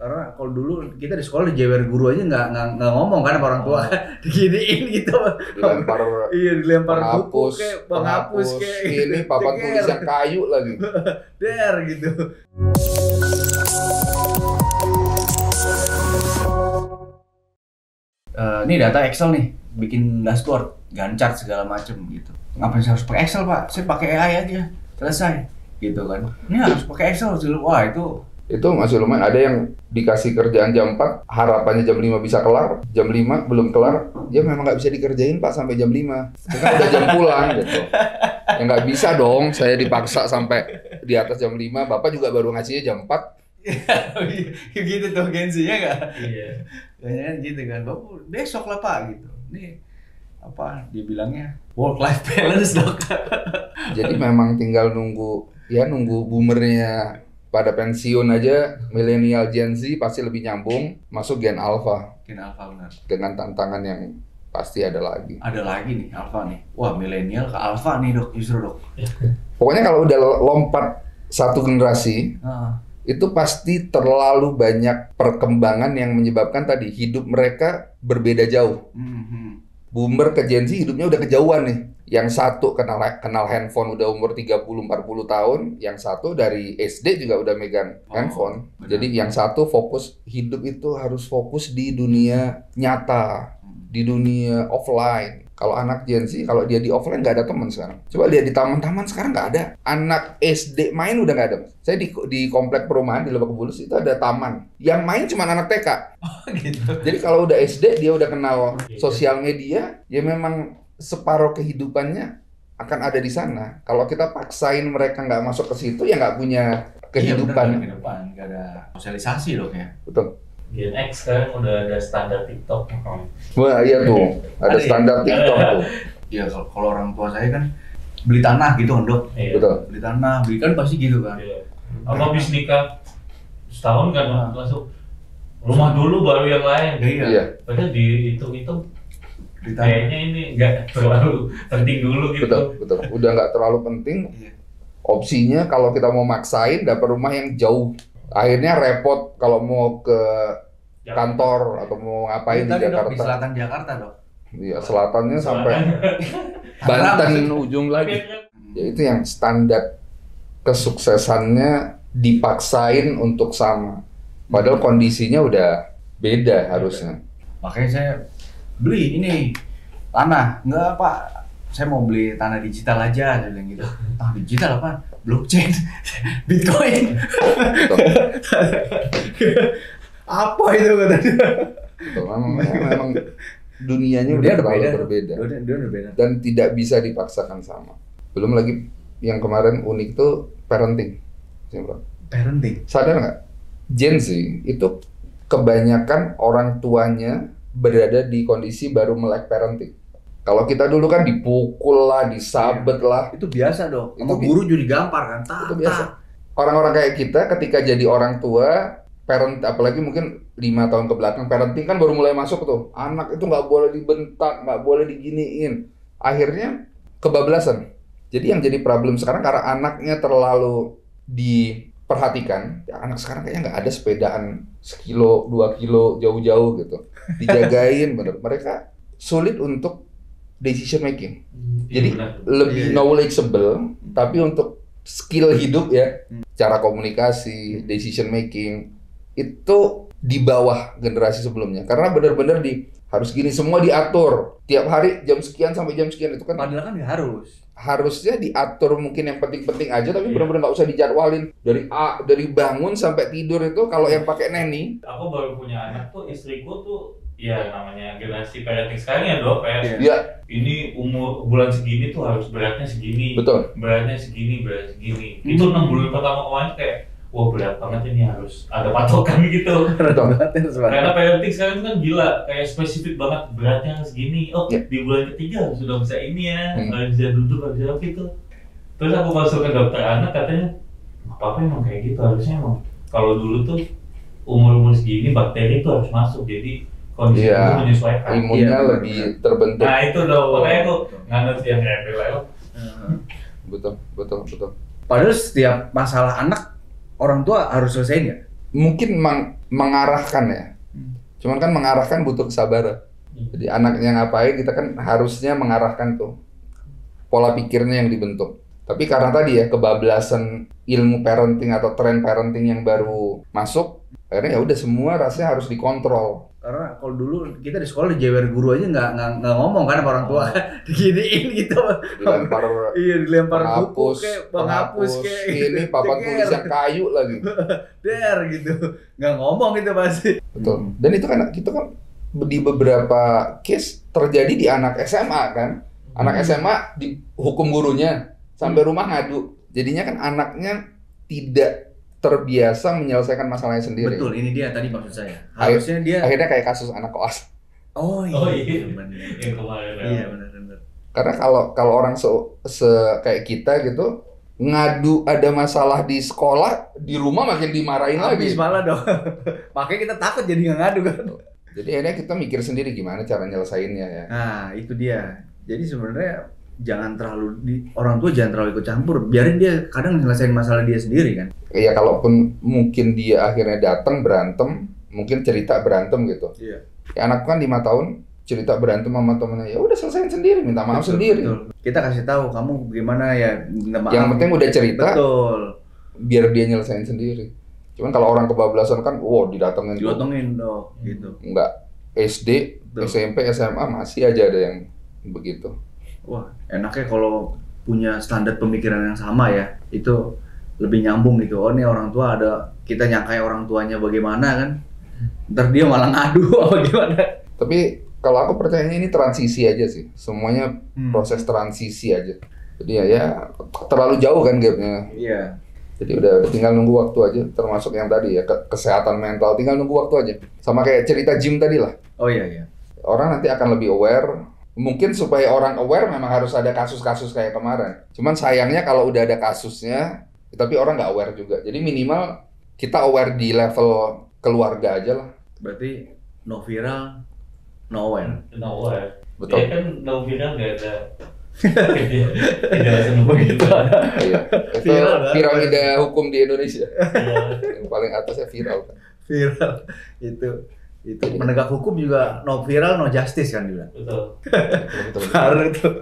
Karena kalau dulu kita di sekolah dijewer guru aja nggak ngomong kan sama orang tua, diginiin gitu. Dilempar Iya, dilempar buku penghapus, kayak penghapus kayak ini papan tulis yang kayu lagi. der gitu. Ini data Excel nih, bikin dashboard, Gantt chart segala macem gitu. Ngapain saya harus pakai Excel, Pak? Saya pakai AI aja, selesai gitu kan. Ini harus pakai Excel, wah itu masih lumayan. Ada yang dikasih kerjaan jam 4, harapannya jam 5 bisa kelar, jam 5 belum kelar, dia memang nggak bisa dikerjain Pak sampai jam 5. Itu kan udah jam pulang gitu. Ya nggak bisa dong, saya dipaksa sampai di atas jam 5, Bapak juga baru ngasihnya jam 4. gitu tuh gengsinya nggak? Iya. Kayaknya kan gitu kan, Bapak besok lah Pak gitu. Nih apa dia bilangnya work life balance dok. Jadi memang tinggal nunggu boomernya pada pensiun aja, milenial Gen Z pasti lebih nyambung masuk Gen Alpha. Gen Alpha benar. Dengan tantangan yang pasti ada lagi. Ada lagi nih Alpha nih. Wah, milenial ke Alpha nih dok, justru dok. Pokoknya kalau udah lompat satu generasi, itu pasti terlalu banyak perkembangan yang menyebabkan tadi hidup mereka berbeda jauh. Boomer ke Gen Z hidupnya udah kejauhan nih. Yang satu kenal handphone udah umur 30-40 tahun, yang satu dari SD juga udah megang handphone. Benar. Jadi yang satu fokus hidup itu harus fokus di dunia nyata, di dunia offline. Kalau anak Gen Z, kalau dia di offline nggak ada teman sekarang. Coba lihat di taman-taman sekarang nggak ada. Anak SD main udah nggak ada. Saya di komplek perumahan di Lebak Bulus itu ada taman. Yang main cuma anak TK. Oh gitu. Jadi kalau udah SD dia udah kenal sosial media, ya memang separuh kehidupannya akan ada di sana. Kalau kita paksain mereka nggak masuk ke situ, ya nggak punya kehidupan. Iya, kehidupan, nggak ada sosialisasi dok ya. Betul. Gen X sekarang udah ada standar TikTok. Wah iya tuh, ada standar TikTok tuh. Iya, kalau orang tua saya kan beli tanah gitu kan dok. Iya. Betul. Beli tanah, beli kan pasti gitu kan. Iya. Apa habis nikah setahun kan langsung rumah dulu baru yang lain. Iya. Padahal dihitung-hitung Beli tanah. kayaknya ini nggak terlalu penting dulu gitu. Betul. Udah nggak terlalu penting. Iya. Opsinya kalau kita mau maksain dapat rumah yang jauh, akhirnya repot kalau mau ke kantor atau mau ngapain di Tadi dok, di Jakarta. selatan Jakarta dok. Iya, selatannya sampai Tangerang Banten maksudnya. ujung lagi. Ya itu yang standar kesuksesannya dipaksain untuk sama. Padahal kondisinya udah beda harusnya. Makanya saya beli ini tanah. Enggak Pak, saya mau beli tanah digital aja, saya bilang gitu. Ah digital apa? Blockchain, Bitcoin. Apa itu katanya? Memang dunianya udah terlalu berbeda. Dia udah beda. Dan tidak bisa dipaksakan sama. Belum lagi yang kemarin unik tuh parenting. Parenting. Sadar nggak? Gen Z itu kebanyakan orang tuanya berada di kondisi baru melek parenting. Kalau kita dulu kan dipukul lah, disabet lah. Itu biasa dong. Itu Sama guru juga digampar kan. Itu biasa. Orang-orang kayak kita ketika jadi orang tua, parent, apalagi mungkin 5 tahun ke belakang, parenting kan baru mulai masuk tuh. Anak itu nggak boleh dibentak, nggak boleh diginiin. Akhirnya kebablasan. Jadi yang jadi problem sekarang karena anaknya terlalu diperhatikan. Ya, anak sekarang kayaknya nggak ada sepedaan 1 kilo, 2 kilo jauh-jauh gitu. Dijagain bener. Mereka sulit untuk decision making. Jadi lebih knowledgeable, tapi untuk skill hidup ya, cara komunikasi, decision making itu di bawah generasi sebelumnya. Karena benar-benar harus gini, semua diatur. Tiap hari jam sekian sampai jam sekian itu kan. Padahal kan nggak harus. Harusnya diatur mungkin yang penting-penting aja, tapi benar-benar nggak usah dijadwalin dari bangun sampai tidur itu. Kalau yang pakai nanny, aku baru punya anak tuh, istriku tuh ya namanya generasi parenting sekarang ya dok, kayak ya ini umur bulan segini tuh harus beratnya segini, betul. beratnya segini. Itu 6 bulan pertama kemarin kayak wah berat banget ini, harus ada patokan gitu. Betul. Karena parenting sekarang itu kan gila, kayak spesifik banget, beratnya segini. Oh Ya. di bulan ketiga sudah bisa ini ya, harus bisa duduk, harus bisa gitu. Terus aku masuk ke dokter anak, katanya apa emang kayak gitu, harusnya emang kalau dulu tuh umur segini bakteri tuh harus masuk, jadi kondisi itu menyesuaikan. Imunnya lebih terbentuk. Nah itu dong, makanya aku nganut yang rebel. Betul. Padahal setiap masalah anak orang tua harus selesaiin ya. Mungkin memang mengarahkan ya. Cuman kan mengarahkan butuh kesabaran. Jadi anaknya ngapain kita kan harusnya mengarahkan tuh pola pikirnya yang dibentuk. Tapi karena tadi ya kebablasan ilmu parenting atau tren parenting yang baru masuk, akhirnya ya udah semua rasanya harus dikontrol. Karena kalau dulu kita di sekolah dijewer guru aja nggak ngomong kan sama orang tua, diginiin gitu. Dilempar Iya, dilempar buku penghapus, kayak penghapus kayak gitu. ini papan tulis yang kayu lagi. Der gitu, nggak ngomong gitu pasti. Betul. Dan itu kan di beberapa case terjadi di anak SMA kan. Anak SMA dihukum gurunya sampai rumah ngadu. Jadinya kan anaknya tidak terbiasa menyelesaikan masalahnya sendiri. Betul, ini dia tadi maksud saya. Harusnya dia Akhirnya kayak kasus anak koas. Oh iya. benar. Yang kemarin. Iya, benar. Karena kalau orang kayak kita gitu ngadu ada masalah di sekolah, di rumah makin dimarahin Habis lagi. malah dong. Makanya kita takut jadi nggak ngadu kan. Jadi akhirnya kita mikir sendiri gimana cara nyelesainnya ya. Nah, itu dia. Jadi sebenarnya orang tua jangan terlalu ikut campur. Biarin dia kadang nyelesain masalah dia sendiri kan. Ya kalaupun mungkin dia akhirnya datang berantem, mungkin cerita berantem gitu. Iya. Ya anak kan 5 tahun cerita berantem sama temennya, ya udah selesaiin sendiri, minta maaf sendiri. Betul. Kita kasih tahu kamu gimana ya, minta maaf. Yang penting udah cerita, betul. biar dia nyelesain sendiri. Cuman kalau orang kebablasan kan, didatengin dong, gitu. Enggak, SD, Betul. SMP, SMA masih aja ada yang begitu. Wah, enaknya kalau punya standar pemikiran yang sama ya, itu lebih nyambung gitu. Oh, ini orang tua kita nyangkai orang tuanya bagaimana kan, ntar dia malah ngadu apa gimana. Tapi kalau aku percayanya ini transisi aja sih, semuanya proses transisi aja. Jadi ya terlalu jauh kan gapnya. Iya. Jadi udah tinggal nunggu waktu aja, termasuk yang tadi ya kesehatan mental, tinggal nunggu waktu aja. Sama kayak cerita gym tadi lah. Oh iya. Orang nanti akan lebih aware. Mungkin supaya orang aware memang harus ada kasus-kasus kayak kemarin. Cuman sayangnya kalau udah ada kasusnya, tapi orang nggak aware juga. Jadi minimal kita aware di level keluarga aja lah. Berarti no viral, no aware. No aware. Betul. Dia kan no viral nggak ada. Kejelasan begitu. Iya. Itu Viral, piramida hukum di Indonesia. Iya. Yang paling atasnya viral. Viral itu penegak hukum juga no viral no justice kan dia. Betul. Betul. Baru tuh.